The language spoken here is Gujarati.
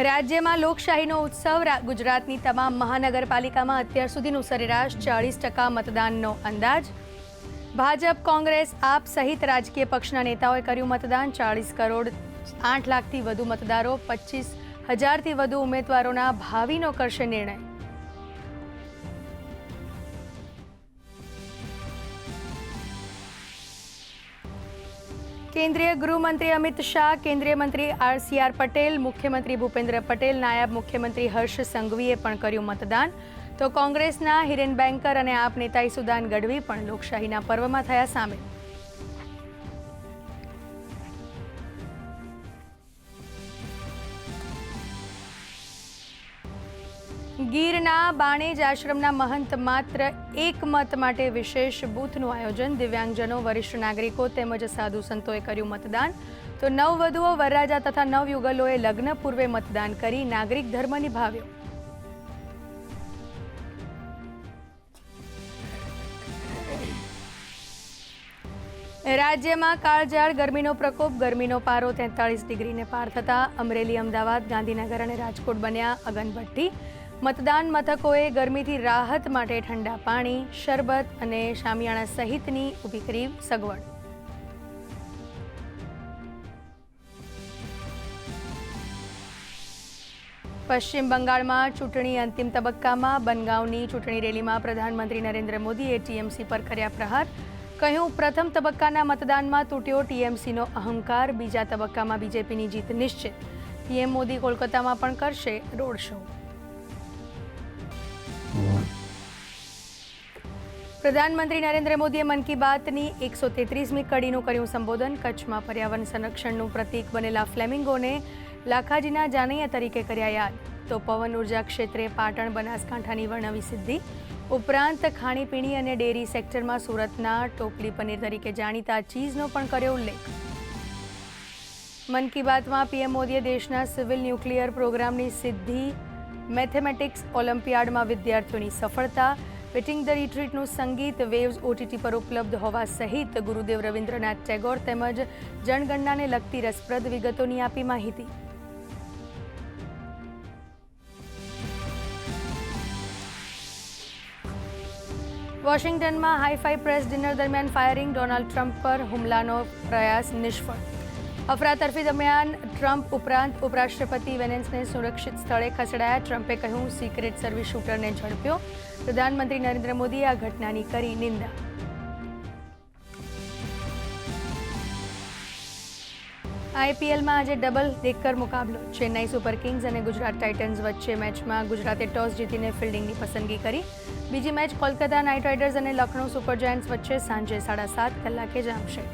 રાજ્યમાં લોકશાહીનો ઉત્સવ ગુજરાતની તમામ મહાનગરપાલિકામાં અત્યાર સુધીનું સરેરાશ 40% મતદાનનો અંદાજ. ભાજપ, કોંગ્રેસ, આપ સહિત રાજકીય પક્ષના નેતાઓએ કર્યું મતદાન. 40 કરોડ 8 લાખથી વધુ મતદારો, 25,000થી વધુ ઉમેદવારોના ભાવિનો કરશે નિર્ણય. કેન્દ્રીય ગૃહમંત્રી અમિત શાહ, કેન્દ્રીય મંત્રી આર પટેલ, મુખ્યમંત્રી ભૂપેન્દ્ર પટેલ, નાયબ મુખ્યમંત્રી હર્ષ સંઘવીએ પણ કર્યું મતદાન. તો કોંગ્રેસના હિરેન બેંકર અને આપ નેતા ઈસુદાન ગઢવી પણ લોકશાહીના પર્વમાં થયા સામેલ. ગીરના બાણેજ આશ્રમના મહંત માત્ર એક મત માટે વિશેષ બૂથનું આયોજન. દિવ્યાંગજનો, વરિષ્ઠ નાગરિકો તેમજ સાધુ સંતોએ કર્યું મતદાન. તો નવવધુઓ, વરરાજા તથા નવયુગલોએ લગ્ન પૂર્વે મતદાન કરી નાગરિક ધર્મ નિભાવ્યો. રાજ્યમાં કાળઝાળ ગરમીનો પ્રકોપ. ગરમીનો પારો 43 ડિગ્રીને પાર થતા અમરેલી, અમદાવાદ, ગાંધીનગર અને રાજકોટ બન્યા અગનભઠ્ઠી. મતદાન મથકોએ ગરમીથી રાહત માટે ઠંડા પાણી, શરબત અને શામિયાણા સહિતની ઊભી કરી સગવડ. પશ્ચિમ બંગાળમાં ચૂંટણી અંતિમ તબક્કામાં. બનગાંવની ચૂંટણી રેલીમાં પ્રધાનમંત્રી નરેન્દ્ર મોદીએ ટીએમસી પર કર્યા પ્રહાર. કહ્યું, પ્રથમ તબક્કાના મતદાનમાં તૂટ્યો ટીએમસીનો અહંકાર. બીજા તબક્કામાં બીજેપીની જીત નિશ્ચિત. પીએમ મોદી કોલકાતામાં પણ કરશે રોડ શો. પ્રધાનમંત્રી નરેન્દ્ર મોદીએ મન કી બાતની 133મી કડીનું કર્યું સંબોધન. કચ્છમાં પર્યાવરણ સંરક્ષણનું પ્રતીક બનેલા ફ્લેમિંગોને લાખાજીના જાનૈયા તરીકે કર્યા યાદ. તો પવન ઉર્જા ક્ષેત્રે પાટણ, બનાસકાંઠાની વર્ણવી સિદ્ધિ. ઉપરાંત ખાણીપીણી અને ડેરી સેક્ટરમાં સુરતના ટોપલી પનીર તરીકે જાણીતા ચીઝનો પણ કર્યો ઉલ્લેખ. મન કી બાતમાં પીએમ મોદીએ દેશના સિવિલ ન્યુક્લિયર પ્રોગ્રામની સિદ્ધિ, મેથેમેટિક્સ ઓલિમ્પિયાડમાં વિદ્યાર્થીઓની સફળતા, વિટિંગ ધ રિટ્રીટનું સંગીત વેવ્સ ઓટીટી પર ઉપલબ્ધ હોવા સહિત ગુરુદેવ રવિન્દ્રનાથ ટેગોર તેમજ જનગણનાને લગતી રસપ્રદ વિગતોની આપી માહિતી. વોશિંગ્ટનમાં હાઈફાઈ પ્રેસ ડિનર દરમિયાન ફાયરિંગ. ડોનાલ્ડ ટ્રમ્પ પર હુમલાનો પ્રયાસ નિષ્ફળ. અફરાતફરી દરમિયાન ટ્રમ્પ ઉપરાંત ઉપરાષ્ટ્રપતિ વેનેન્સને સુરક્ષિત સ્થળે ખસેડાયા. ટ્રમ્પે કહ્યું, સિક્રેટ સર્વિસ શૂટરને ઝડપ્યો. પ્રધાનમંત્રી નરેન્દ્ર મોદીએ આ ઘટનાની કરી નિંદા. આઈપીએલમાં આજે ડબલ ડેકર મુકાબલો. ચેન્નાઈ સુપર કિંગ્સ અને ગુજરાત ટાઇટન્સ વચ્ચે મેચમાં ગુજરાતે ટોસ જીતીને ફિલ્ડિંગની પસંદગી કરી. બીજી મેચ કોલકાતા નાઇટ રાઇડર્સ અને લખનૌ સુપર જાયન્ટ્સ વચ્ચે સાંજે 7:30 કલાકે જામશે.